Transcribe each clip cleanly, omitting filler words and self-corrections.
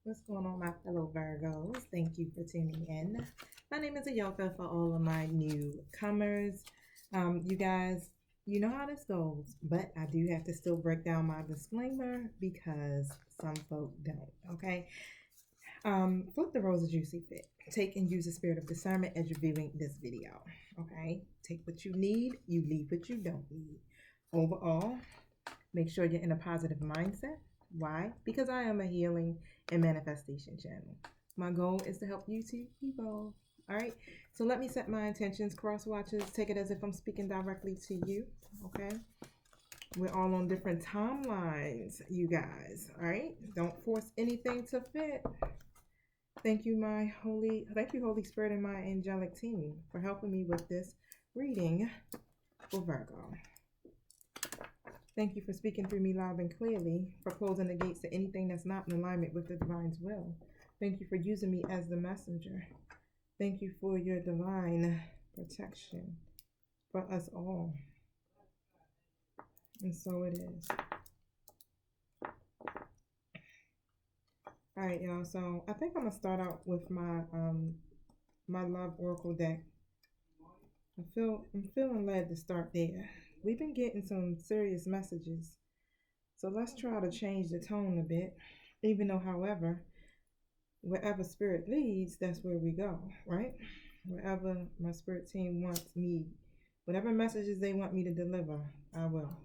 What's going on, my fellow Virgos? Thank you for tuning in. My name is Ayoka for all of my newcomers. You guys, you know how this goes, but I do have to still break down my disclaimer because some folk don't, okay? Flip the rose as you see fit. Take and use the spirit of discernment as you're viewing this video, okay? Take what you need, you leave what you don't need. Overall, make sure you're in a positive mindset. Why? Because I am a healing and manifestation channel. My goal is to help you to evolve. All right. So let me set my intentions. Cross watches, take it as if I'm speaking directly to you. Okay. We're all on different timelines, you guys. All right. Don't force anything to fit. Thank you, Holy Spirit, and my angelic team for helping me with this reading for Virgo. Thank you for speaking through me loud and clearly, for closing the gates to anything that's not in alignment with the divine's will. Thank you for using me as the messenger. Thank you for your divine protection for us all. And so it is. All right, y'all. So I think I'm gonna start out with my my love oracle deck. I'm feeling led to start there. We've been getting some serious messages, so let's try to change the tone a bit. Even though, however, wherever spirit leads, that's where we go, right? Wherever my spirit team wants me, whatever messages they want me to deliver, I will.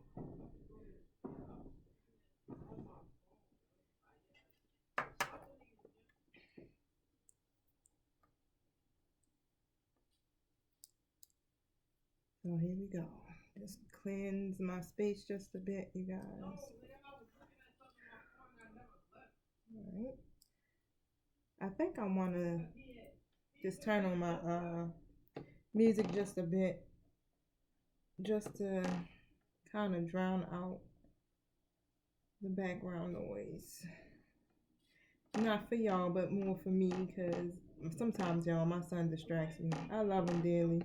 So here we go. Just cleanse my space just a bit, you guys. All right. I think I want to just turn on my music just a bit, just to kind of drown out the background noise. Not for y'all, but more for me, because sometimes, y'all, my son distracts me. I love him dearly.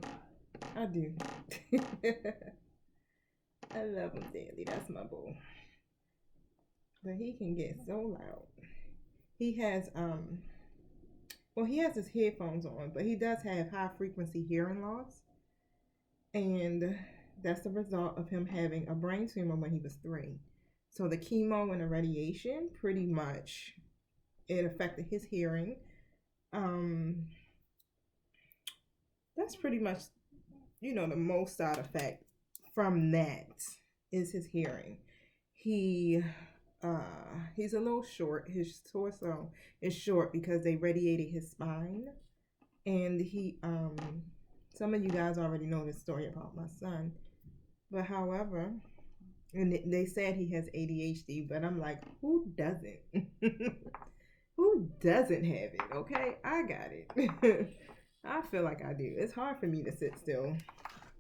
I do. I love him dearly. That's my boo. But he can get so loud. He has he has his headphones on, but he does have high frequency hearing loss. And that's the result of him having a brain tumor when he was 3. So the chemo and the radiation pretty much it affected his hearing. That's pretty much the most side effect from that is his hearing. He's a little short. His torso is short because they radiated his spine, and he some of you guys already know this story about my son, but however, and they said he has ADHD, but I'm like, who doesn't? Who doesn't have it? Okay, I got it. I feel like I do. It's hard for me to sit still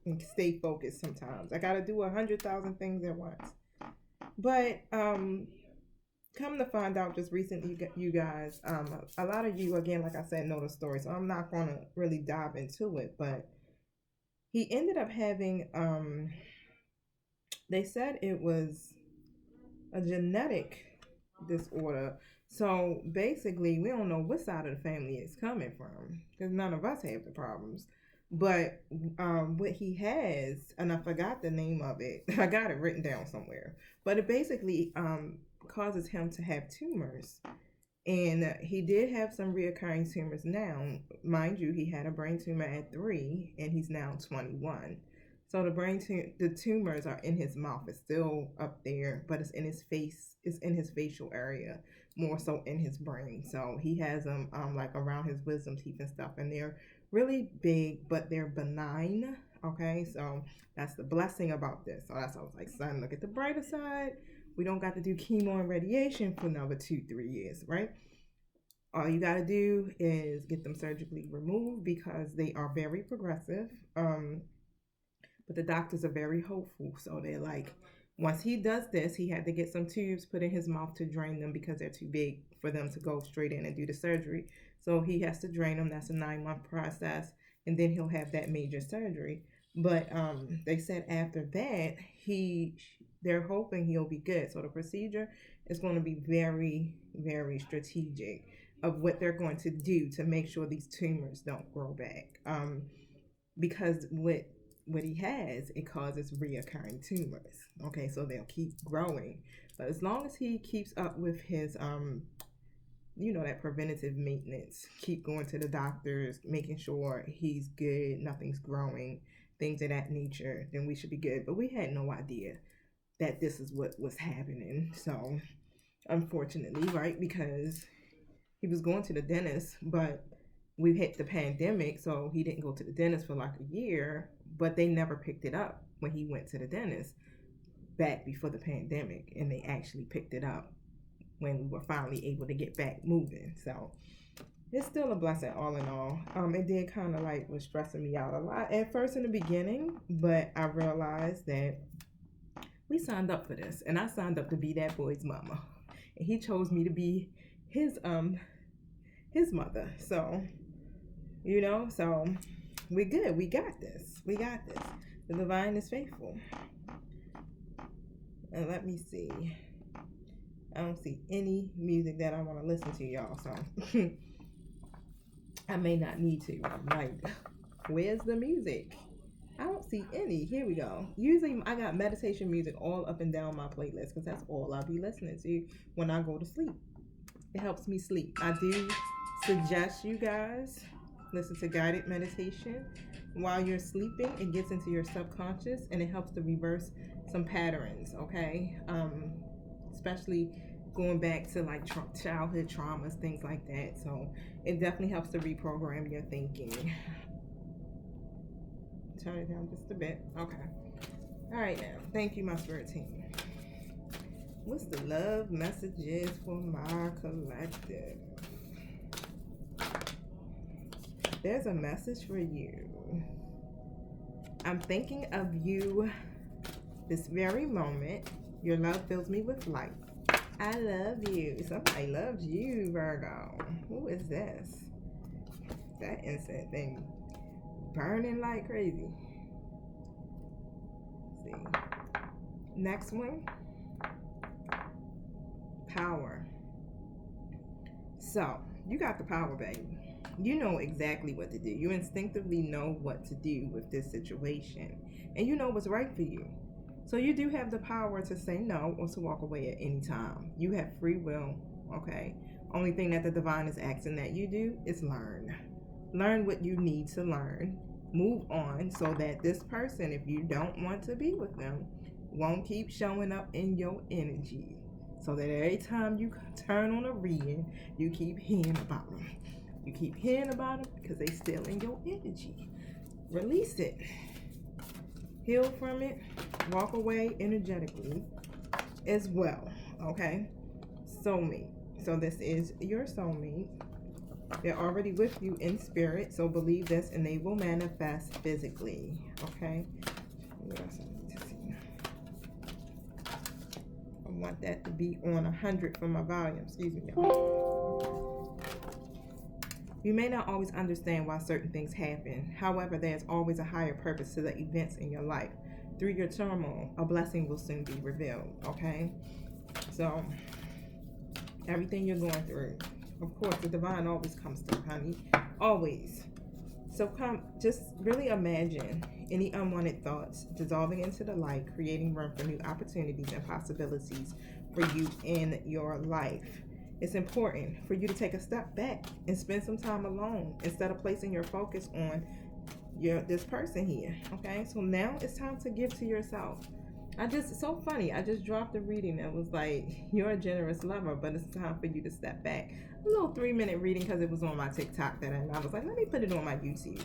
and stay focused sometimes. I gotta do 100,000 things at once. But come to find out just recently, you guys, a lot of you, again, like I said, know the story, so I'm not gonna really dive into it. But he ended up having, they said it was a genetic disorder. So basically, we don't know what side of the family it's coming from because none of us have the problems. But what he has, and I forgot the name of it, I got it written down somewhere, but it basically causes him to have tumors. And he did have some reoccurring tumors now. Mind you, he had a brain tumor at 3, and he's now 21. So the tumors are in his mouth. It's still up there, but it's in his face. It's in his facial area, more so in his brain. So he has them like around his wisdom teeth and stuff, and they're really big, but they're benign. Okay, so that's the blessing about this. So that's why I was like, son, look at the brighter side. We don't got to do chemo and radiation for another 2-3 years, right? All you got to do is get them surgically removed because they are very progressive. But the doctors are very hopeful. So they're like, once he does this, he had to get some tubes put in his mouth to drain them because they're too big for them to go straight in and do the surgery. So he has to drain them. That's a 9-month process. And then he'll have that major surgery. But they said after that, they're hoping he'll be good. So the procedure is going to be very very strategic of what they're going to do to make sure these tumors don't grow back. Because what he has, it causes reoccurring tumors. Okay, so they'll keep growing. But as long as he keeps up with his that preventative maintenance, keep going to the doctors, making sure he's good, nothing's growing, things of that nature, then we should be good. But we had no idea that this is what was happening. So unfortunately, right, because he was going to the dentist, but we hit the pandemic, so he didn't go to the dentist for like a year, but they never picked it up when he went to the dentist back before the pandemic, and they actually picked it up when we were finally able to get back moving. So it's still a blessing all in all. It did kind of like was stressing me out a lot at first in the beginning, but I realized that we signed up for this, and I signed up to be that boy's mama, and he chose me to be his mother. So so we're good. We got this. The divine is faithful. And let me see. I don't see any music that I want to listen to, y'all. So I may not need to. I'm like, where's the music? I don't see any. Here we go. Usually I got meditation music all up and down my playlist because that's all I'll be listening to when I go to sleep. It helps me sleep. I do suggest you guys listen to guided meditation while you're sleeping. It gets into your subconscious and it helps to reverse some patterns, okay? Especially going back to like childhood traumas, things like that. So it definitely helps to reprogram your thinking. Turn it down just a bit. Okay. All right now. Thank you, my spirit team. What's the love messages for my collective? There's a message for you. I'm thinking of you this very moment. Your love fills me with light. I love you. Somebody loves you, Virgo. Who is this? That incense thing burning like crazy. Let's see. Next one. Power. So, you got the power, baby. You know exactly what to do. You instinctively know what to do with this situation. And you know what's right for you. So you do have the power to say no or to walk away at any time. You have free will, okay? Only thing that the divine is asking that you do is learn. Learn what you need to learn. Move on so that this person, if you don't want to be with them, won't keep showing up in your energy. So that every time you turn on a reading, you keep hearing about them. You keep hearing about them because they still in your energy. Release it. Heal from it. Walk away energetically as well. Okay? Soulmate. So this is your soulmate. They're already with you in spirit. So believe this and they will manifest physically. Okay? What else I need to see? I want that to be on 100 for my volume. Excuse me, y'all. You may not always understand why certain things happen. However, there's always a higher purpose to the events in your life. Through your turmoil, a blessing will soon be revealed, okay? So, everything you're going through, of course, the divine always comes through, honey. Always. So, just really imagine any unwanted thoughts dissolving into the light, creating room for new opportunities and possibilities for you in your life. It's important for you to take a step back and spend some time alone instead of placing your focus on this person here. Okay, so now it's time to give to yourself. It's so funny. I just dropped a reading that was like, you're a generous lover, but it's time for you to step back. A little 3-minute reading because it was on my TikTok and I was like, let me put it on my YouTube.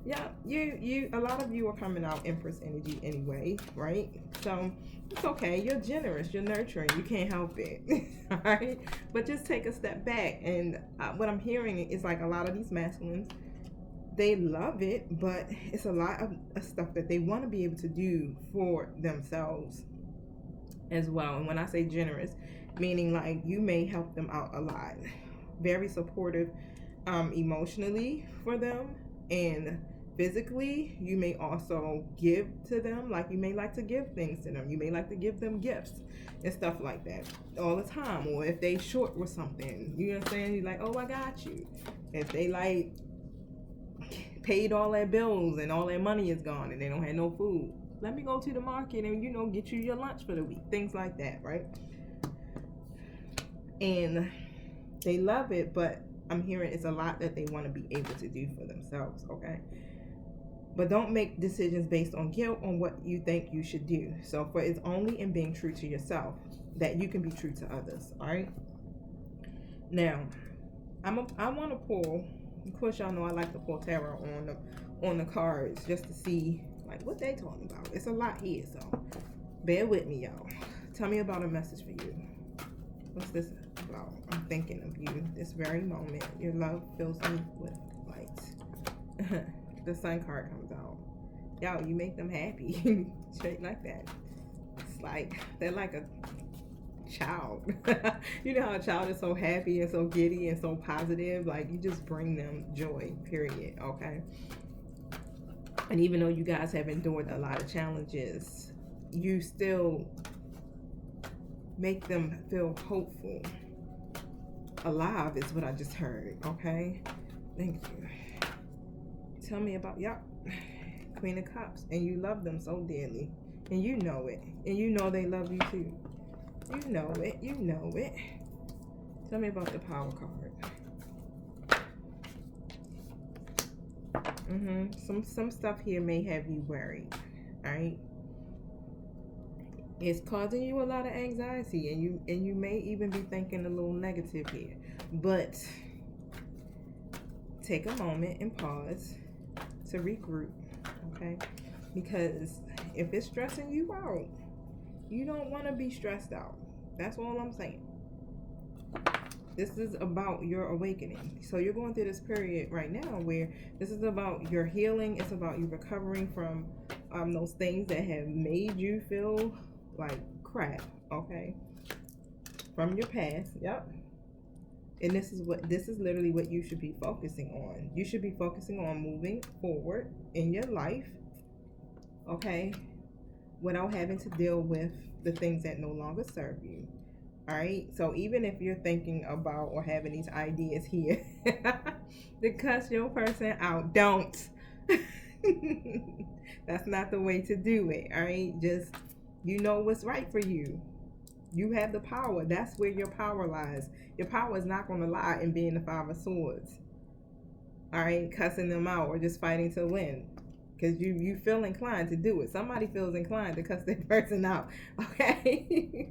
Yeah, a lot of you are coming out Empress energy anyway, right? So it's okay. You're generous. You're nurturing. You can't help it. All right? But just take a step back. And what I'm hearing is like a lot of these masculines, they love it, but it's a lot of stuff that they want to be able to do for themselves as well. And when I say generous, meaning like you may help them out a lot. Very supportive emotionally for them and physically. You may also give to them, like you may like to give things to them. You may like to give them gifts and stuff like that all the time. Or if they short with something, you know what I'm saying? You're like, oh, I got you. If they like paid all their bills and all their money is gone and they don't have no food, let me go to the market and, you know, get you your lunch for the week. Things like that, right? And they love it, but I'm hearing it's a lot that they want to be able to do for themselves, okay? But don't make decisions based on guilt on what you think you should do. So for it's only in being true to yourself that you can be true to others, all right? Now, I want to pull, of course y'all know I like to pull tarot on the cards just to see like what they talking about. It's a lot here, so bear with me, y'all. Tell me about a message for you. What's this about? I'm thinking of you this very moment. Your love fills me with light. The sun card comes out. Y'all, you make them happy. Straight like that. It's like they're like a child. You know how a child is so happy and so giddy and so positive? Like you just bring them joy, period. Okay. And even though you guys have endured a lot of challenges, you still make them feel hopeful. Alive is what I just heard. Okay. Thank you. Tell me about y'all. Queen of Cups. And you love them so dearly. And you know it. And you know they love you too. You know it. You know it. Tell me about the Power card. Some stuff here may have you worried. Alright? It's causing you a lot of anxiety, and you may even be thinking a little negative here. But take a moment and pause to regroup, okay? Because if it's stressing you out, you don't want to be stressed out. That's all I'm saying. This is about your awakening. So you're going through this period right now where this is about your healing. It's about you recovering from those things that have made you feel like crap, okay? From your past, yep. And this is literally what you should be focusing on. You should be focusing on moving forward in your life, okay? Without having to deal with the things that no longer serve you. All right, so even if you're thinking about or having these ideas here to cuss your person out, don't. That's not the way to do it. All right, just you know what's right for you. You have the power. That's where your power lies. Your power is not going to lie in being the Five of Swords. All right, cussing them out or just fighting to win, because you feel inclined to do it. Somebody feels inclined to cuss their person out. Okay.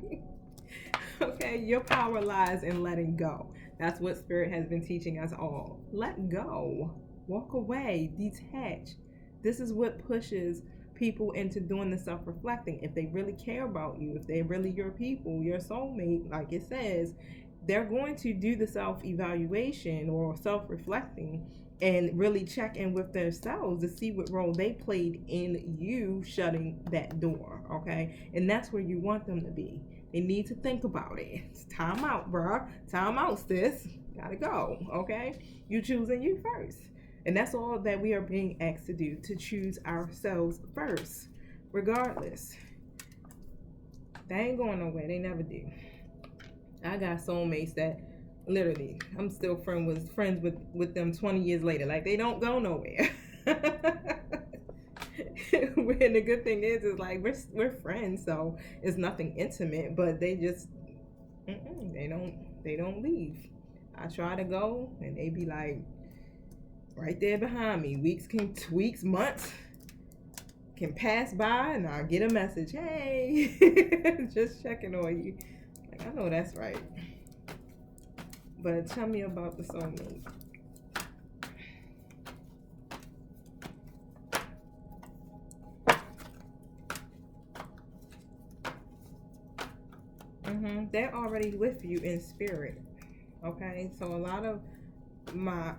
Okay, your power lies in letting go. That's what Spirit has been teaching us all. Let go. Walk away. Detach. This is what pushes people into doing the self-reflecting. If they really care about you, if they're really your people, your soulmate, like it says, they're going to do the self-evaluation or self-reflecting and really check in with themselves to see what role they played in you shutting that door, okay? And that's where you want them to be. They need to think about it. It's time out, bruh. Time out, sis. Gotta go, okay? You choosing you first. And that's all that we are being asked to do, to choose ourselves first, regardless. They ain't going nowhere. They never do. I got soulmates that literally, I'm still friends with them 20 years later. Like, they don't go nowhere. And the good thing is like we're friends, so it's nothing intimate, but they just they don't leave. I try to go and they be like right there behind me. Weeks, months can pass by and I'll get a message, hey, just checking on you. Like, I know that's right. But tell me about the soulmate. They're already with you in spirit. Okay, so a lot of my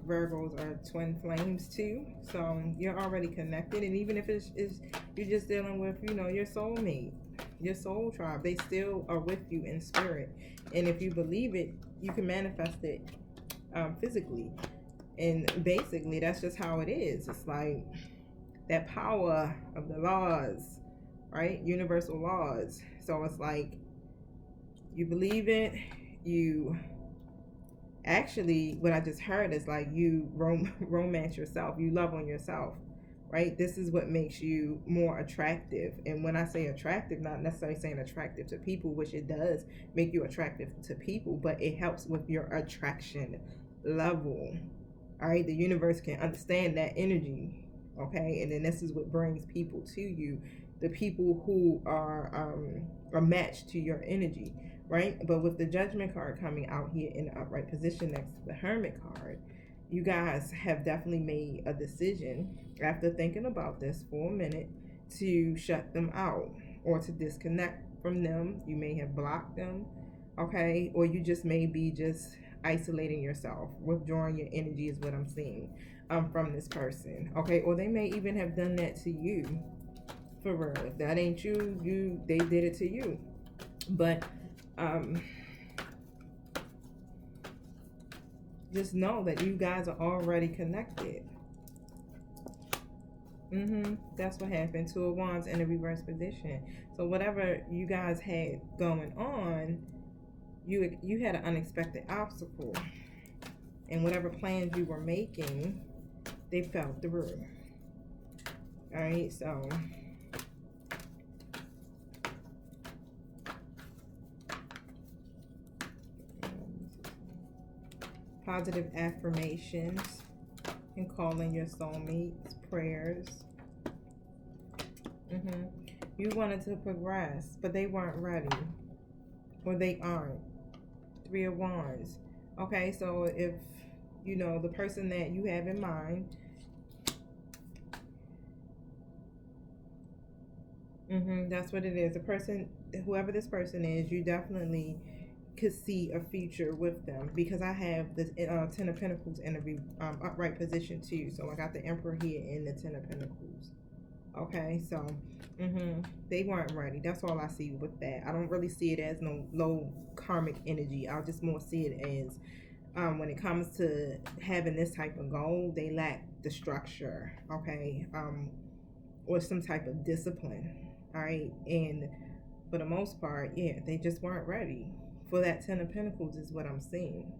Virgos are twin flames too, so you're already connected. And even if it's you're just dealing with, you know, your soulmate, your soul tribe, they still are with you in spirit. And if you believe it, you can manifest it physically. And basically, that's just how it is. It's like that power of the laws, right? Universal laws. So it's like you believe it, you actually, what I just heard is like you romance yourself, you love on yourself, right? This is what makes you more attractive. And when I say attractive, not necessarily saying attractive to people, which it does make you attractive to people, but it helps with your attraction level. All right, the universe can understand that energy. Okay, and then this is what brings people to you, the people who are matched to your energy, right? But with the Judgment card coming out here in the upright position next to the Hermit card, you guys have definitely made a decision after thinking about this for a minute to shut them out or to disconnect from them. You may have blocked them, okay, or you just may be just isolating yourself, withdrawing your energy is what I'm seeing from this person, okay, or they may even have done that to you. For real, if that ain't you, they did it to you. But just know that you guys are already connected. That's what happened. Two of Wands in the reverse position. So whatever you guys had going on, you had an unexpected obstacle, and whatever plans you were making, they fell through. All right, so positive affirmations and calling your soulmates, prayers. You wanted to progress, but they weren't ready, or they aren't. Three of Wands. Okay, so if you know the person that you have in mind, that's what it is. The person, whoever this person is, you definitely could see a future with them, because I have the Ten of Pentacles in the upright position too. So I got the Emperor here in the Ten of Pentacles. Okay, so they weren't ready. That's all I see with that. I don't really see it as no low karmic energy. I'll just more see it as when it comes to having this type of goal, they lack the structure, okay, or some type of discipline. All right, and for the most part, yeah, they just weren't ready for that Ten of Pentacles is what I'm seeing.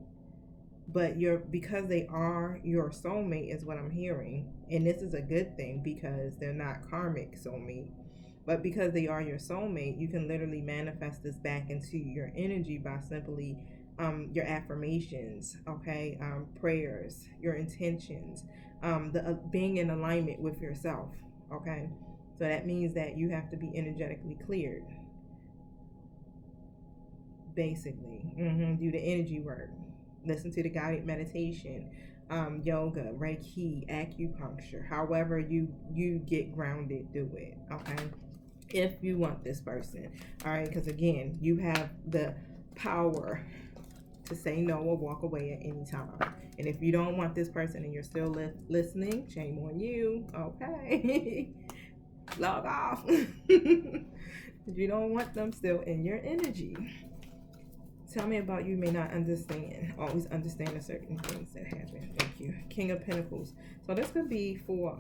But because they are your soulmate is what I'm hearing, and this is a good thing because they're not karmic soulmate, but because they are your soulmate, you can literally manifest this back into your energy by simply your affirmations, okay, prayers, your intentions, the being in alignment with yourself, okay. So that means that you have to be energetically cleared, basically. Do the energy work, listen to the guided meditation, yoga, reiki, acupuncture, however you get grounded, do it, okay, if you want this person. All right, because again, you have the power to say no or walk away at any time. And if you don't want this person and you're still listening, shame on you, okay. Log off. You don't want them still in your energy. Tell me about you may not understand. Always understand the certain things that happen. Thank you. King of Pentacles. So this could be for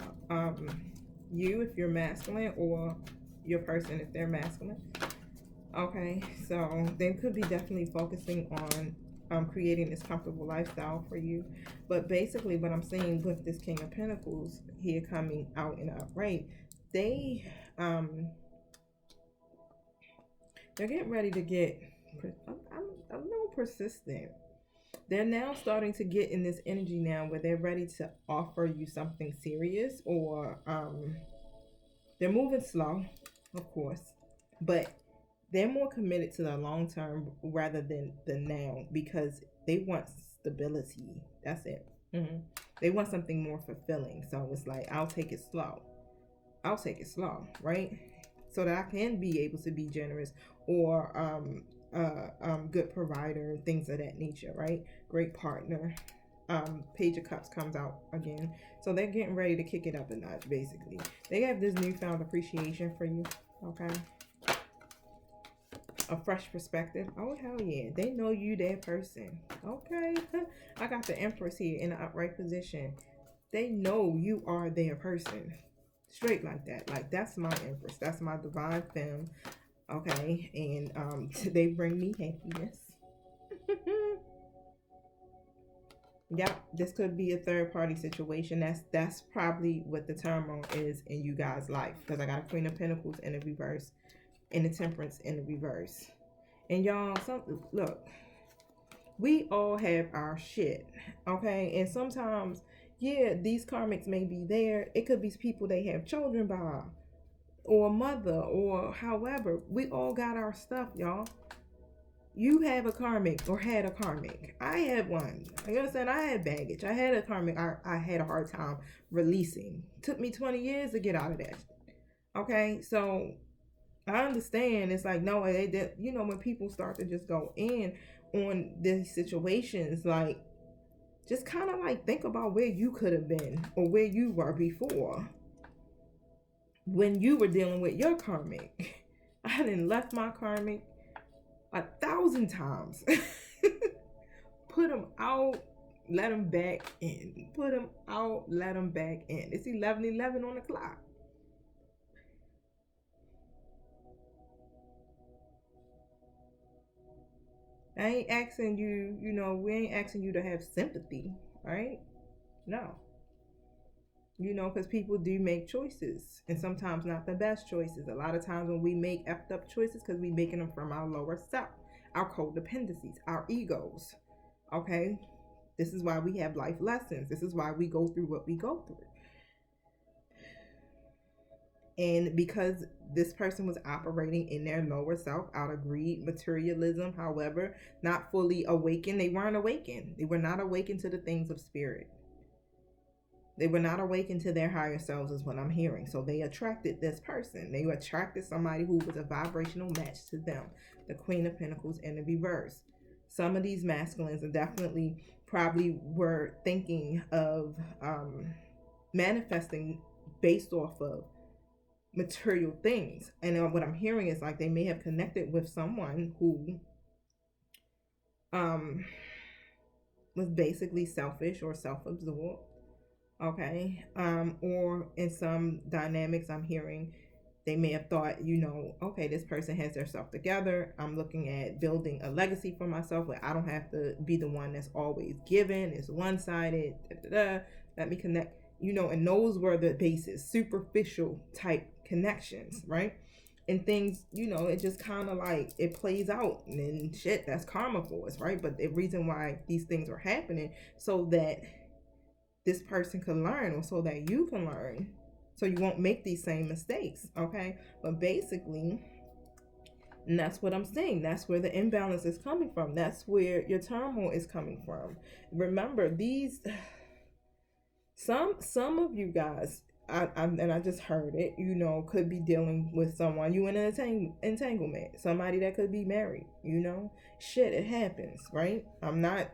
you if you're masculine, or your person if they're masculine. Okay, so they could be definitely focusing on creating this comfortable lifestyle for you. But basically what I'm seeing with this King of Pentacles here coming out in upright, they're getting ready to get, I'm a little persistent. They're now starting to get in this energy now where they're ready to offer you something serious, or they're moving slow, of course, but they're more committed to the long term rather than the now, because they want stability. That's it. They want something more fulfilling. So it's like, I'll take it slow. I'll take it slow, right? So that I can be able to be generous, or good provider, things of that nature, right? Great partner. Page of Cups comes out again. So they're getting ready to kick it up a notch, basically. They have this newfound appreciation for you, okay? a fresh perspective. Oh, hell yeah. They know you that person. Okay. I got the Empress here in the upright position. They know you are their person. Straight like that. Like, that's my Empress. That's my divine femme. Okay. And they bring me happiness. Yep, this could be a third party situation. That's probably what the turmoil is in you guys' life. Because I got a Queen of Pentacles in the reverse and the Temperance in the reverse. And y'all, look, we all have our shit, okay? And sometimes, yeah, these karmics may be there. It could be people they have children by, or mother, or however. We all got our stuff, y'all. You have a karmic or had a karmic. I had one. You understand? I had baggage. I had a karmic. I had a hard time releasing. Took me 20 years to get out of that. Okay, so I understand. It's like, no, they did. You know, when people start to just go in on these situations, like, just kind of like think about where you could have been or where you were before when you were dealing with your karmic. I done left my karmic 1,000 times. Put them out, let them back in. Put them out, let them back in. It's 11:11 on the clock. I ain't asking you, we ain't asking you to have sympathy, right? No. Because people do make choices, and sometimes not the best choices. A lot of times when we make effed up choices, because we making them from our lower self, our codependencies, our egos. Okay? This is why we have life lessons. This is why we go through what we go through. And because this person was operating in their lower self out of greed, materialism, however, not fully awakened, they weren't awakened. They were not awakened to the things of spirit. They were not awakened to their higher selves, is what I'm hearing. So they attracted this person. They attracted somebody who was a vibrational match to them. The Queen of Pentacles in the reverse. Some of these masculines are definitely probably were thinking of manifesting based off of material things. And what I'm hearing is like they may have connected with someone who was basically selfish or self-absorbed. Okay. Or in some dynamics I'm hearing, they may have thought, okay, this person has their stuff together. I'm looking at building a legacy for myself where I don't have to be the one that's always giving. It's one-sided. Let me connect, and those were the basis, superficial type connections, right? And things, it just kind of like it plays out, and then shit, that's karma for us, right? But the reason why these things are happening so that this person can learn, or so that you can learn, so you won't make these same mistakes. Okay, but basically, and that's what I'm saying, that's where the imbalance is coming from. That's where your turmoil is coming from. Remember, these some of you guys, I just heard it, could be dealing with someone you in an entanglement, somebody that could be married. Shit, it happens, right? I'm not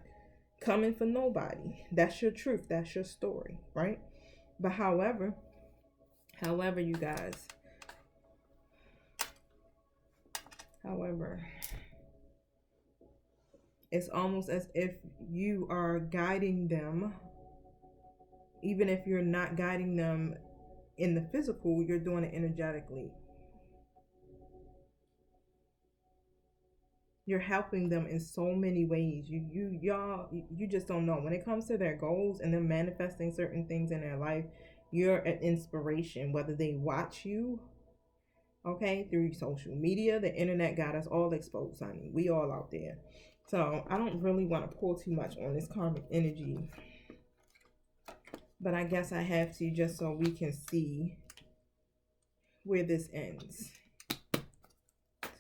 coming for nobody. That's your truth. That's your story, right? But however, you guys, it's almost as if you are guiding them. Even if you're not guiding them in the physical, you're doing it energetically. You're helping them in so many ways. You just don't know. When it comes to their goals and them manifesting certain things in their life, you're an inspiration, whether they watch you, okay, through social media. The internet got us all exposed, honey. We all out there. So I don't really want to pull too much on this karmic energy, but I guess I have to, just so we can see where this ends.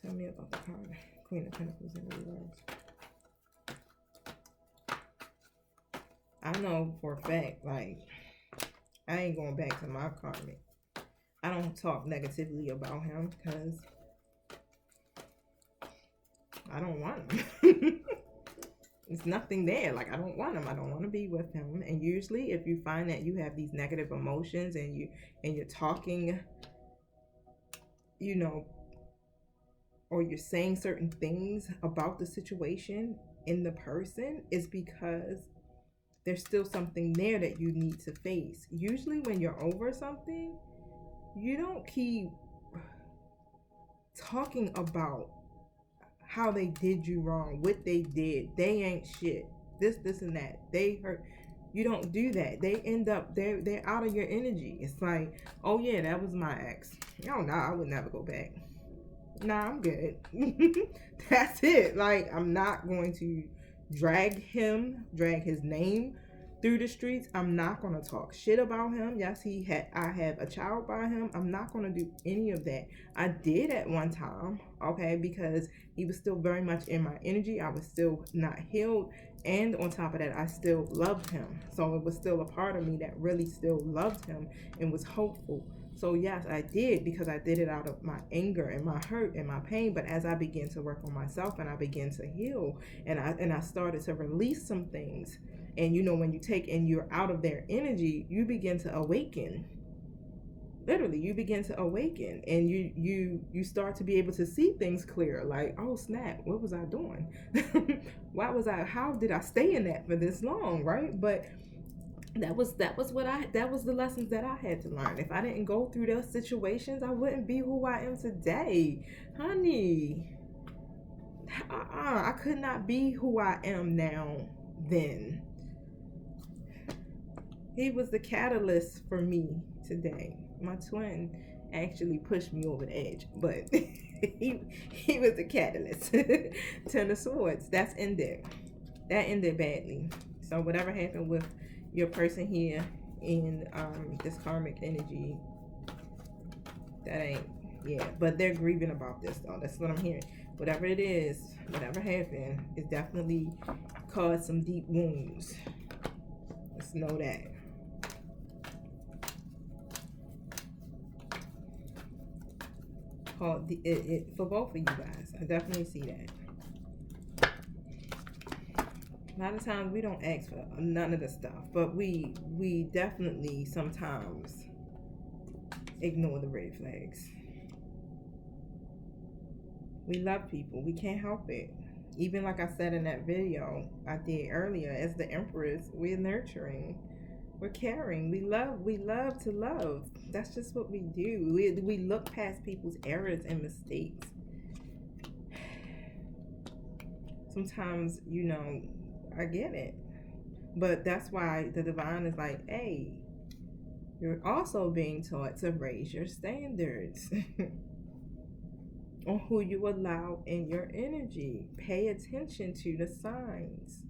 Tell me about the card. Queen of Pentacles in the reverse. I know for a fact, like, I ain't going back to my karmic. I don't talk negatively about him because I don't want him. There's nothing there. Like, I don't want him. I don't want to be with him. And usually, if you find that you have these negative emotions and you're talking, or you're saying certain things about the situation in the person, is because there's still something there that you need to face. Usually when you're over something, you don't keep talking about how they did you wrong, what they did. They ain't shit. This, and that. They hurt. You don't do that. They end up, they're out of your energy. It's like, oh yeah, that was my ex. Oh no, I would never go back. Nah, I'm good. That's it. Like, I'm not going to drag his name through the streets. I'm not gonna talk shit about him. Yes, I have a child by him. I'm not gonna do any of that. I did at one time, okay, because he was still very much in my energy. I was still not healed. And on top of that, I still loved him. So it was still a part of me that really still loved him and was hopeful. So yes, I did, because I did it out of my anger and my hurt and my pain. But as I began to work on myself and I began to heal, and I started to release some things, and when you take and you're out of their energy, you begin to awaken. Literally, you begin to awaken, and you start to be able to see things clear. Like, oh snap, what was I doing? How did I stay in that for this long, right? But that was the lessons that I had to learn. If I didn't go through those situations, I wouldn't be who I am today, honey. I could not be who I am now then. He was the catalyst for me today. My twin actually pushed me over the edge, but he was the catalyst. Ten of Swords. That ended badly. So whatever happened with your person here in this karmic energy, that ain't, yeah, but they're grieving about this though. That's what I'm hearing. Whatever it is, whatever happened, it definitely caused some deep wounds. Let's know that. For both of you guys, I definitely see that. A lot of times we don't ask for none of the stuff, but we definitely sometimes ignore the red flags. We love people. We can't help it. Even like I said in that video I did earlier, as the Empress, we're nurturing. We're caring. We love to love. That's just what we do. We look past people's errors and mistakes. Sometimes, I get it. But that's why the divine is like, hey, you're also being taught to raise your standards on who you allow in your energy. Pay attention to the signs.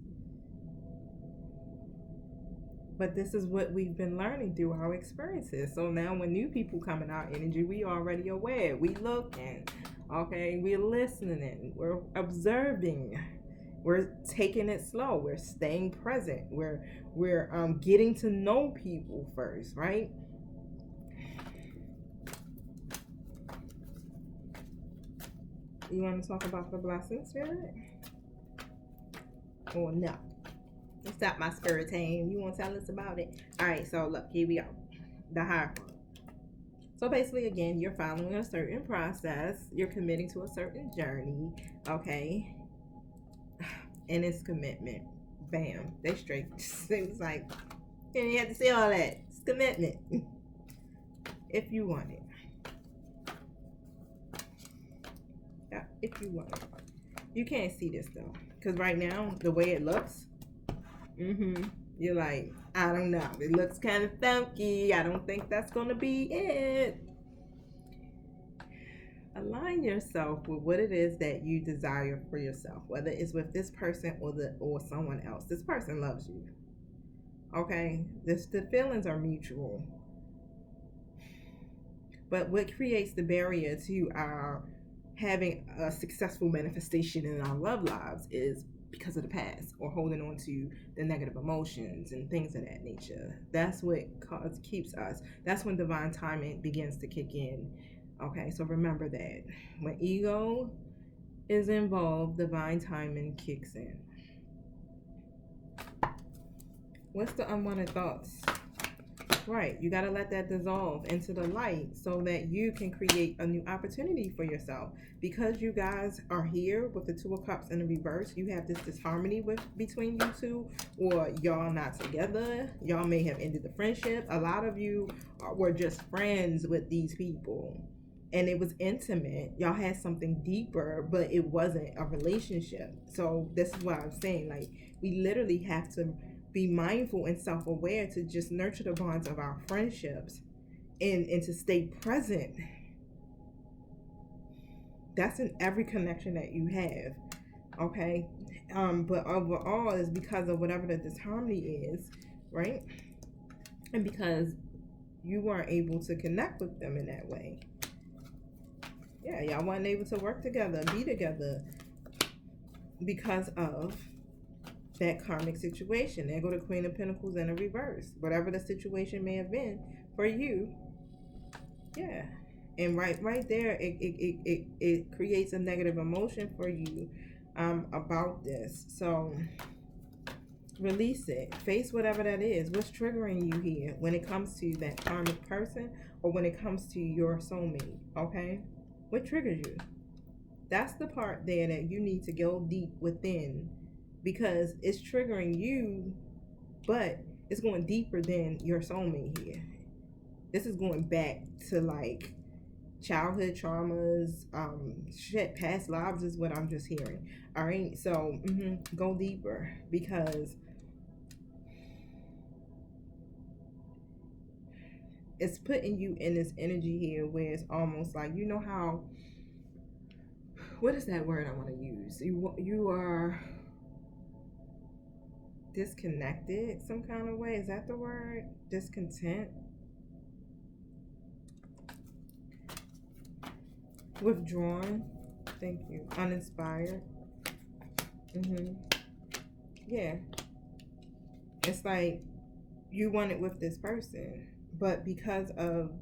But this is what we've been learning through our experiences. So now when new people come in our energy, we already aware. We looking, okay? We're listening. We're observing. We're taking it slow. We're staying present. We're getting to know people first, right? You want to talk about the blessing, Spirit? Or no? It's not my spirit team. You want to tell us about it? All right, so look, here we go. The Hierophant. So basically, again, you're following a certain process. You're committing to a certain journey, okay? And it's commitment. Bam. They straight. It was like, you didn't have to say all that. It's commitment. If you want it. Yeah, if you want it. You can't see this, though. Because right now, the way it looks, you're like, I don't know. It looks kind of funky. I don't think that's going to be it. Align yourself with what it is that you desire for yourself, whether it's with this person or someone else. This person loves you. Okay? The feelings are mutual. But what creates the barrier to our having a successful manifestation in our love lives is because of the past, or holding on to the negative emotions and things of that nature. That's what keeps us. That's when divine timing begins to kick in. Okay, so remember that. When ego is involved, divine timing kicks in. What's the unwanted thoughts? right. You got to let that dissolve into the light so that you can create a new opportunity for yourself. Because you guys are here with the Two of Cups in the reverse, you have this disharmony with between you two, or y'all not together. Y'all may have ended the friendship. A lot of you were just friends with these people. And it was intimate. Y'all had something deeper, but it wasn't a relationship. So this is what I'm saying. Like, we literally have to be mindful and self-aware to just nurture the bonds of our friendships, and to stay present. That's in every connection that you have. Okay. But overall is because of whatever the disharmony is, right? And because you weren't able to connect with them in that way. Yeah, y'all weren't able to work together, be together because of that karmic situation. There go the Queen of Pentacles in a reverse. Whatever the situation may have been for you. Yeah. And right there, it creates a negative emotion for you about this. So release it. Face whatever that is. What's triggering you here when it comes to that karmic person, or when it comes to your soulmate? Okay? What triggers you? That's the part there that you need to go deep within, because it's triggering you, but it's going deeper than your soulmate here. This is going back to like childhood traumas, past lives is what I'm just hearing. All right, so go deeper, because it's putting you in this energy here where it's almost like, you know how, what is that word I want to use? You are disconnected some kind of way. Is that the word? Discontent? Withdrawn? Thank you. Uninspired? Yeah. It's like you want it with this person, but because of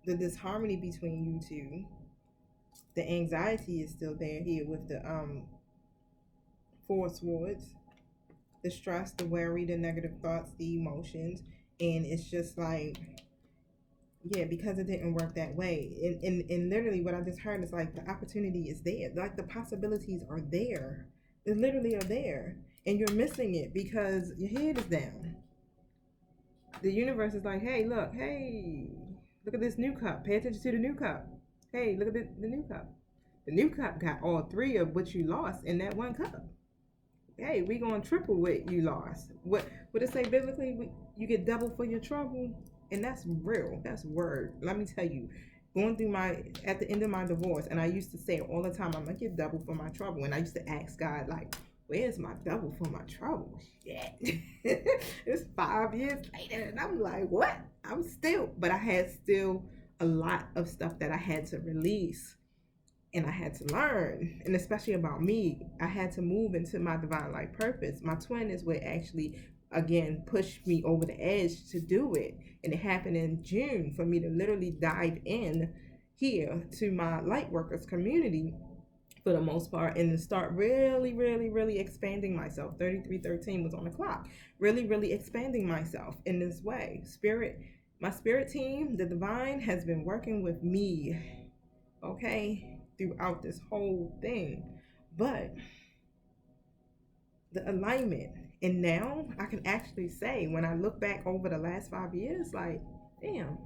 the disharmony between you two, the anxiety is still there here with the Four of Swords, the stress, the worry, the negative thoughts, the emotions, and it's just like, yeah, because it didn't work that way. And literally what I just heard is like the opportunity is there, like the possibilities are there. They literally are there, and you're missing it because your head is down. The universe is like, hey, look at this new cup. Pay attention to the new cup. Hey, look at the new cup. The new cup got all three of what you lost in that one cup. Hey, we gonna triple what you lost. What it say biblically? You get double for your trouble, and that's real. That's word. Let me tell you, going through at the end of my divorce, and I used to say it all the time, I'm gonna get double for my trouble. And I used to ask God, like, where's my double for my trouble? Shit. It's 5 years later, and I'm like, what? But I had still a lot of stuff that I had to release. And I had to learn, and especially about me, I had to move into my divine life purpose. My twin is what actually, again, pushed me over the edge to do it. And it happened in June for me to literally dive in here to my light workers community for the most part, and to start really, really, really expanding myself. 3313 was on the clock. Really, really expanding myself in this way. My spirit team, the divine, has been working with me, okay, throughout this whole thing. But the alignment, and now I can actually say, when I look back over the last 5 years, like, damn,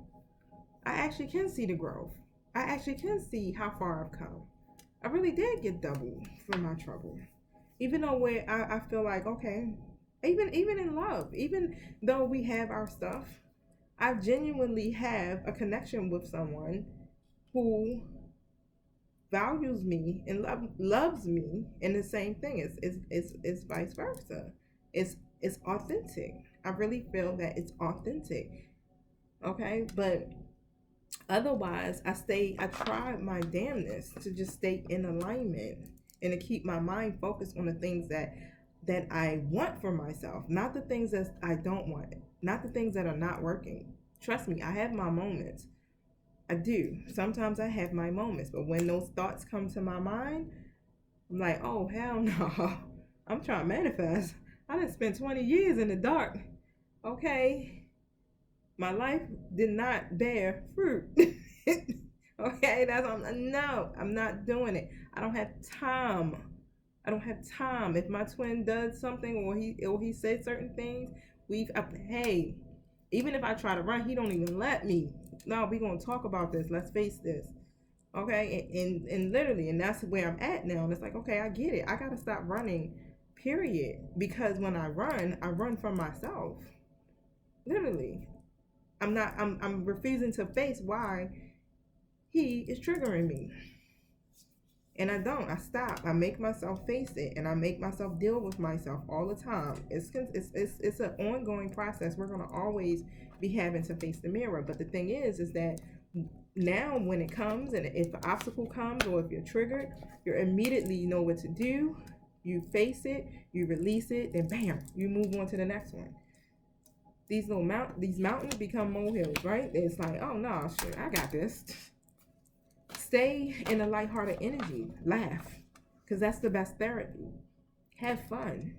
I actually can see the growth. I actually can see how far I've come. I really did get double for my trouble. Even though where I feel like, okay, even in love, even though we have our stuff, I genuinely have a connection with someone who values me and loves me, and the same thing is vice versa. It's authentic. I really feel that it's authentic. Okay, but otherwise I tried my damnness to just stay in alignment and to keep my mind focused on the things that I want for myself, not the things that I don't want, not the things that are not working. Trust me, I have my moments. I do. Sometimes I have my moments, but when those thoughts come to my mind, I'm like, oh, hell no. I'm trying to manifest. I done spent 20 years in the dark Okay, my life did not bear fruit. Okay, no, I'm not doing it. I don't have time. I don't have time. If my twin does something or he says certain things, hey, even if I try to run, he don't even let me. No, we gonna talk about this. Let's face this. Okay, and literally, and that's where I'm at now. And it's like, okay, I get it. I gotta stop running, period. Because when I run from myself. Literally, I'm refusing to face why he is triggering me. And I stop. I make myself face it, and I make myself deal with myself all the time. It's an ongoing process. We're gonna always be having to face the mirror. But the thing is that now when it comes, and if an obstacle comes, or if you're triggered, you immediately know what to do. You face it, you release it, and bam, you move on to the next one. These mountains become molehills, right? It's like, oh no, shit, I got this. Stay in a lighthearted energy. Laugh. Because that's the best therapy. Have fun.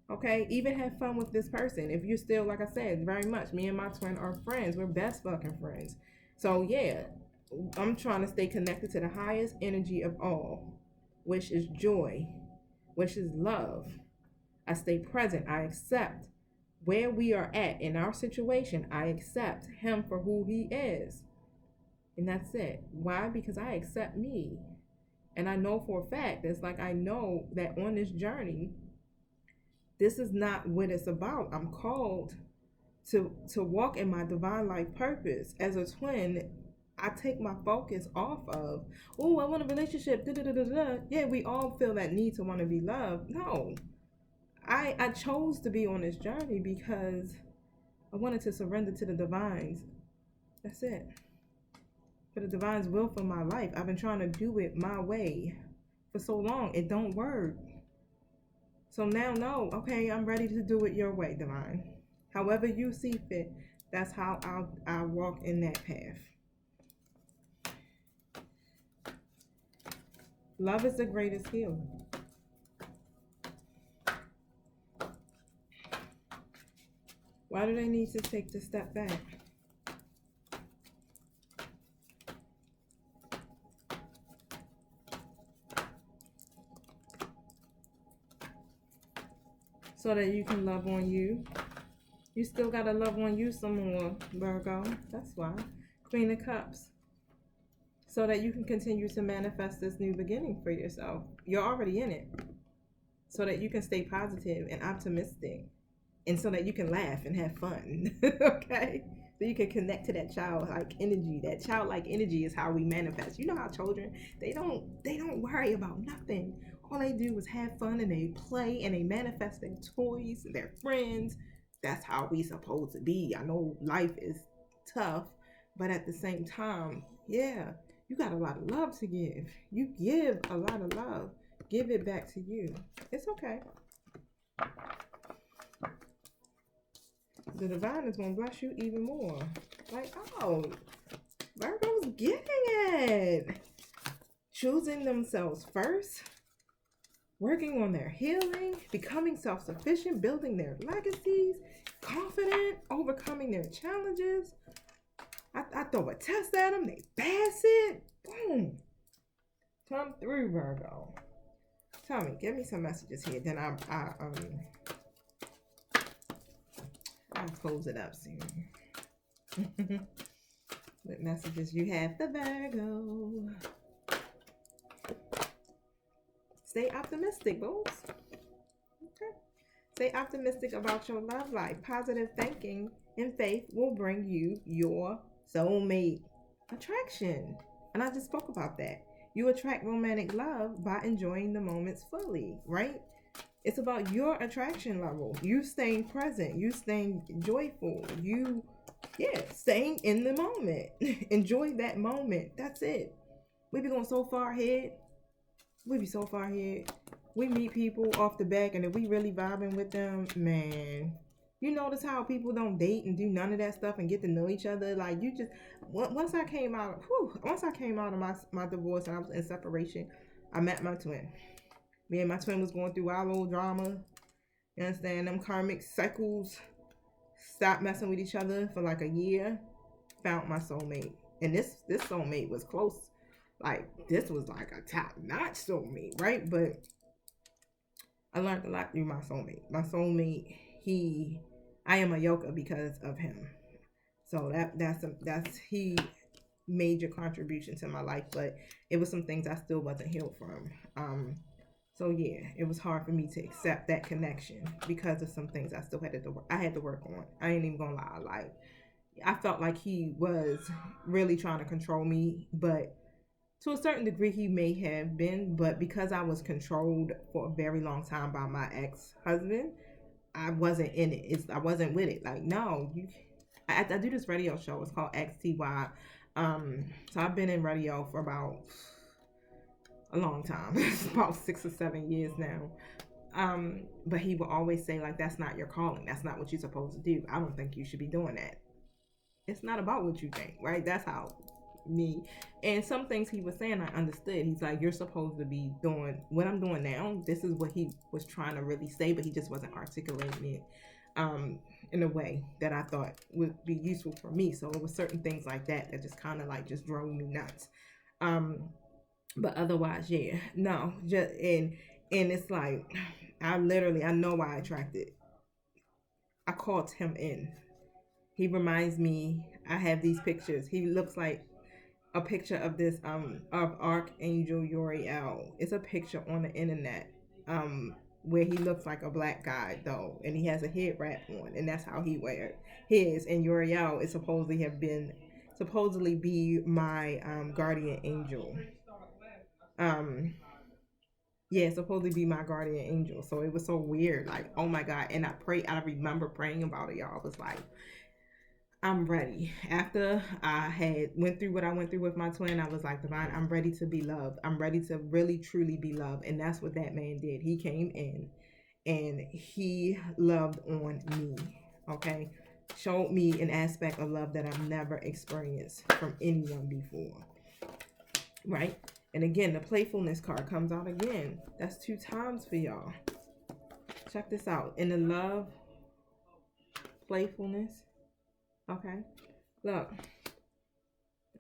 Okay? Even have fun with this person. If you're still, like I said, very much, me and my twin are friends. We're best fucking friends. So, yeah, I'm trying to stay connected to the highest energy of all, which is joy, which is love. I stay present. I accept where we are at in our situation. I accept him for who he is. And that's it. Why? Because I accept me. And I know for a fact, it's like I know that on this journey, this is not what it's about. I'm called to walk in my divine life purpose. As a twin, I take my focus off of, oh, I want a relationship. Da, da, da, da, da. Yeah, we all feel that need to want to be loved. No. I chose to be on this journey because I wanted to surrender to the divines. That's it. For the divine's will for my life. I've been trying to do it my way for so long. It don't work. So now, no, okay, I'm ready to do it your way, divine. However you see fit, that's how I'll walk in that path. Love is the greatest healer. Why do they need to take the step back? So that you can love on you. You still gotta love on you some more, Virgo. That's why. Queen of Cups. So that you can continue to manifest this new beginning for yourself. You're already in it. So that you can stay positive and optimistic. And so that you can laugh and have fun. Okay? So you can connect to that childlike energy. That childlike energy is how we manifest. You know how children, they don't worry about nothing. All they do is have fun, and they play, and they manifest their toys and their friends. That's how we supposed to be. I know life is tough, but at the same time, yeah, you got a lot of love to give. You give a lot of love. Give it back to you. It's okay. The divine is going to bless you even more. Like, oh, Virgo's getting it. Choosing themselves first, working on their healing, becoming self-sufficient, building their legacies, confident, overcoming their challenges. I throw a test at them, they pass it. Boom. Come through, Virgo. Tell me, give me some messages here. Then I'll close it up soon. What messages you have for Virgo? Stay optimistic, boys. Okay. Stay optimistic about your love life. Positive thinking and faith will bring you your soulmate attraction. And I just spoke about that. You attract romantic love by enjoying the moments fully, right? It's about your attraction level. You staying present. You staying joyful. Staying in the moment. Enjoy that moment. That's it. We be going so far ahead. We be so far ahead. We meet people off the back, and if we really vibing with them, man. You notice how people don't date and do none of that stuff and get to know each other? Like, you just, once I came out of my divorce and I was in separation, I met my twin. Me and my twin was going through our little drama. You understand? Them karmic cycles. stopped messing with each other for like a year, found my soulmate. And this soulmate was close. Like, this was like a top-notch soulmate, right? But I learned a lot through my soulmate. My soulmate, I am a yoga because of him. So that's he major contribution to my life, but it was some things I still wasn't healed from. So yeah, it was hard for me to accept that connection because of some things I still had to work on. I ain't even gonna lie, like I felt like he was really trying to control me, but to a certain degree he may have been, but because I was controlled for a very long time by my ex-husband, I wasn't in it. I wasn't with it. Like, no, I do this radio show. It's called XTY. So I've been in radio for about a long time. It's about 6 or 7 years now. But he will always say, like, that's not your calling. That's not what you're supposed to do. I don't think you should be doing that. It's not about what you think, right? That's how me. And some things he was saying, I understood. He's like, you're supposed to be doing what I'm doing now. This is what he was trying to really say, but he just wasn't articulating it in a way that I thought would be useful for me. So it was certain things like that just kind of like just drove me nuts. But otherwise, yeah, no, just and it's like I know why I attracted. I called him in. He reminds me. I have these pictures. He looks like a picture of this of Archangel Uriel. It's a picture on the internet where he looks like a black guy though, and he has a head wrap on, and that's how he wears his. And Uriel is supposedly be my guardian angel. Yeah, supposedly be my guardian angel. So it was so weird, like, oh my God. And I remember praying about it, y'all. I was like, I'm ready. After I had went through what I went through with my twin, I was like, divine, I'm ready to be loved. I'm ready to really truly be loved. And that's what that man did. He came in and he loved on me. Okay. Showed me an aspect of love that I've never experienced from anyone before. Right? And again, the playfulness card comes out again. That's 2 times for y'all. Check this out. In the love, playfulness. Okay. Look.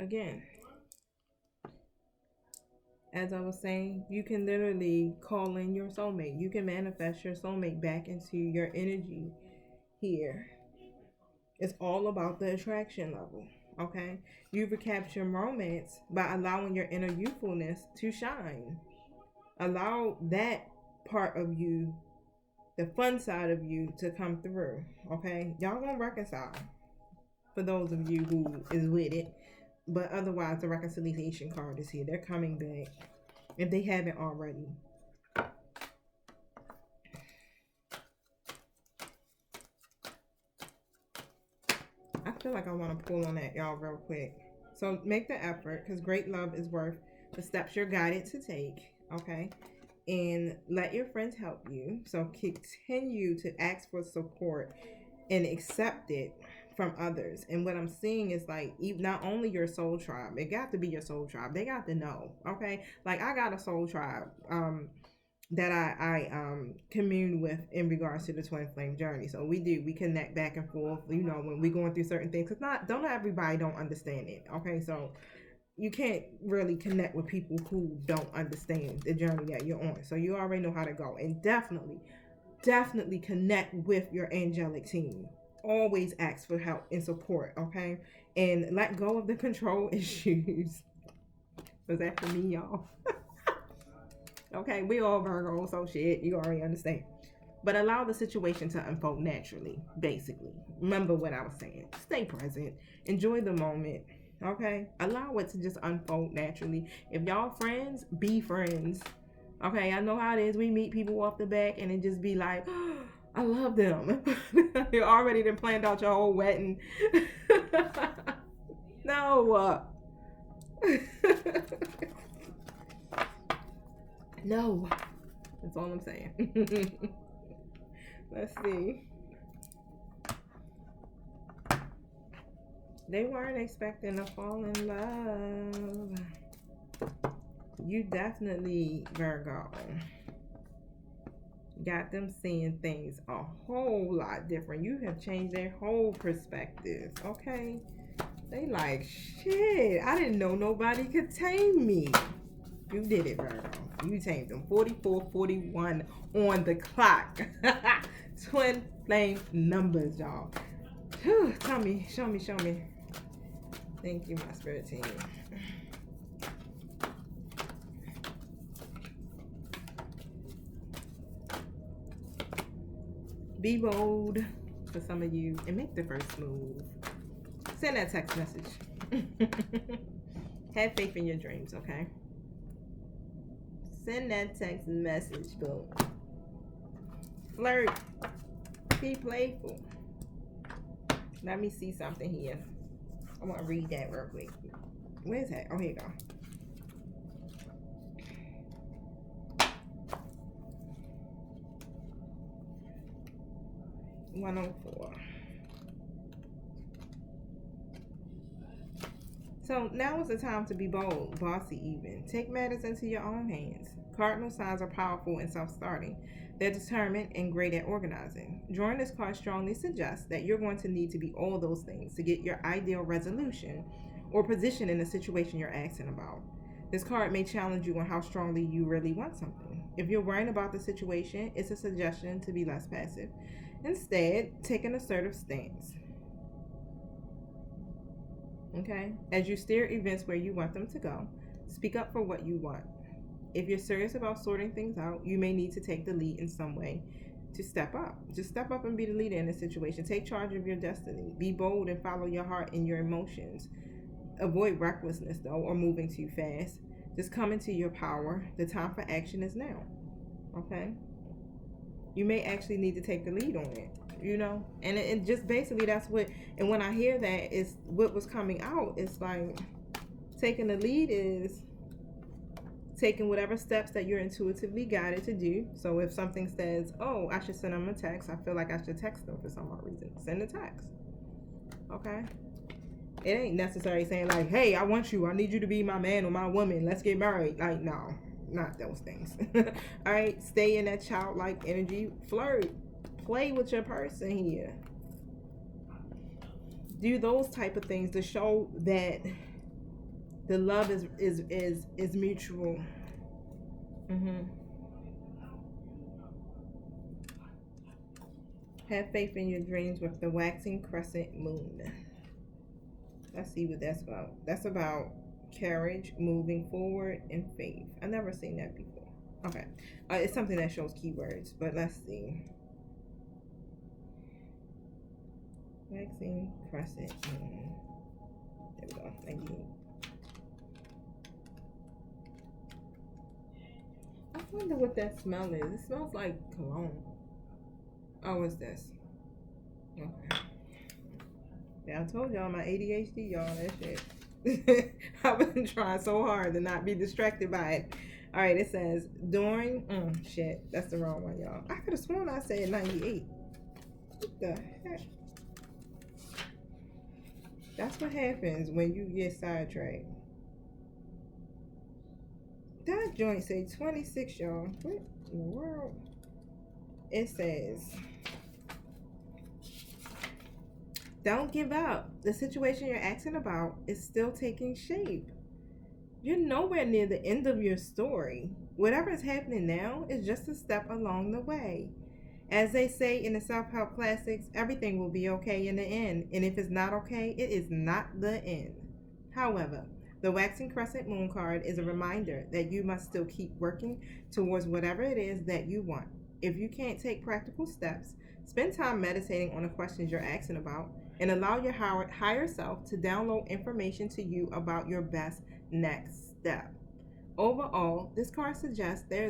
Again. As I was saying, you can literally call in your soulmate. You can manifest your soulmate back into your energy here. It's all about the attraction level. Okay, you recapture romance by allowing your inner youthfulness to shine. Allow that part of you, the fun side of you, to come through. Okay, y'all gonna reconcile. For those of you who is with it, but otherwise, the reconciliation card is here. They're coming back if they haven't already. I feel like I want to pull on that, y'all, real quick. So make the effort, because great love is worth the steps you're guided to take, okay? And let your friends help you. So continue to ask for support and accept it from others. And what I'm seeing is like, not only your soul tribe, it got to be your soul tribe. They got to know, okay? Like, I got a soul tribe that I commune with in regards to the twin flame journey. So we connect back and forth, you know, when we're going through certain things. Because don't everybody don't understand it, okay? So you can't really connect with people who don't understand the journey that you're on. So you already know how to go. And definitely connect with your angelic team. Always ask for help and support, okay? And let go of the control issues. Was that for me, y'all? Okay, we all Virgo, so shit, you already understand. But allow the situation to unfold naturally, basically. Remember what I was saying. Stay present. Enjoy the moment, okay? Allow it to just unfold naturally. If y'all friends, be friends. Okay, I know how it is. We meet people off the back and it just be like, oh, I love them. You already done planned out your whole wedding. No. No. That's all I'm saying. Let's see. They weren't expecting to fall in love. You definitely, Virgo. got them seeing things a whole lot different. You have changed their whole perspective, okay? They like, shit, I didn't know nobody could tame me. You did it, Virgo. You tamed them. 44:41 on the clock. Twin flame numbers, y'all. Whew, tell me, show me, show me. Thank you, my spirit team. Be bold for some of you and make the first move. Send that text message. Have faith in your dreams, okay? Send that text message, boo. Flirt. Be playful. Let me see something here. I want to read that real quick. Where's that? Oh, here you go. $104. So now is the time to be bold, bossy even. Take matters into your own hands. Cardinal signs are powerful and self-starting. They're determined and great at organizing. Drawing this card strongly suggests that you're going to need to be all those things to get your ideal resolution or position in the situation you're asking about. This card may challenge you on how strongly you really want something. If you're worrying about the situation, it's a suggestion to be less passive. Instead, take an assertive stance. Okay? As you steer events where you want them to go, speak up for what you want. If you're serious about sorting things out, you may need to take the lead in some way to step up. Just step up and be the leader in the situation. Take charge of your destiny. Be bold and follow your heart and your emotions. Avoid recklessness, though, or moving too fast. Just come into your power. The time for action is now. Okay? You may actually need to take the lead on it, you know? And it just basically that's what, and when I hear that, is what was coming out. It's like taking the lead is taking whatever steps that you're intuitively guided to do. So if something says, oh, I should send them a text, I feel like I should text them for some odd reason. Send a text. Okay? It ain't necessarily saying like, hey, I want you. I need you to be my man or my woman. Let's get married. Like, no, not those things. All right? Stay in that childlike energy. Flirt. Play with your person here. Do those type of things to show that the love is mutual. Have faith in your dreams with the waxing crescent moon. Let's see what that's about. That's about courage, moving forward, and faith. I've never seen that before. Okay. It's something that shows keywords, but let's see. Waxing crescent moon. There we go. 98. I wonder what that smell is. It smells like cologne. Oh, what's this? Okay. Yeah, I told y'all my ADHD, y'all, that shit. I've been trying so hard to not be distracted by it. All right, it says, during, shit, that's the wrong one, y'all. I could have sworn I said 98. What the heck? That's what happens when you get sidetracked. That joint say 26, y'all. What in the world? It says, don't give up. The situation you're asking about is still taking shape. You're nowhere near the end of your story. Whatever is happening now is just a step along the way. As they say in the self-help classics, everything will be okay in the end. And if it's not okay, it is not the end. However, the waxing crescent moon card is a reminder that you must still keep working towards whatever it is that you want. If you can't take practical steps, spend time meditating on the questions you're asking about and allow your higher self to download information to you about your best next step. Overall, this card suggests there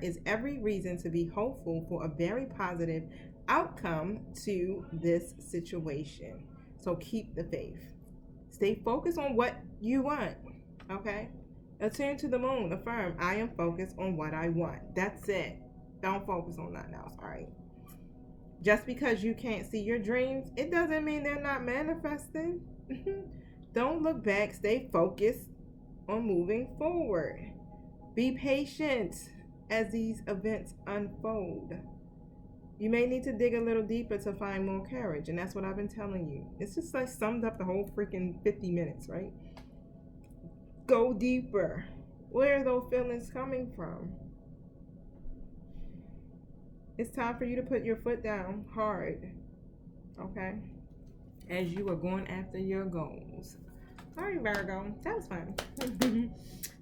is every reason to be hopeful for a very positive outcome to this situation. So keep the faith. Stay focused on what you want. Okay? Attune to the moon. Affirm, I am focused on what I want. That's it. Don't focus on nothing else. All right? Just because you can't see your dreams, it doesn't mean they're not manifesting. Don't look back. Stay focused on moving forward. Be patient. as these events unfold. You may need to dig a little deeper to find more courage, and that's what I've been telling you. It's just like summed up the whole freaking 50 minutes, right? Go deeper. Where are those feelings coming from? It's time for you to put your foot down hard, okay? As you are going after your goals. All right, Virgo, that was fun.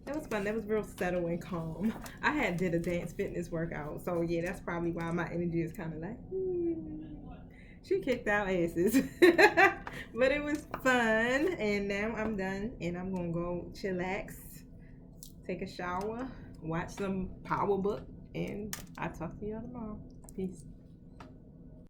That was fun. That was real settled and calm. I had did a dance fitness workout, so yeah, that's probably why my energy is kind of like, she kicked out asses. But it was fun, and now I'm done, and I'm gonna go chillax, take a shower, watch some power book, and I'll talk to y'all tomorrow. Peace.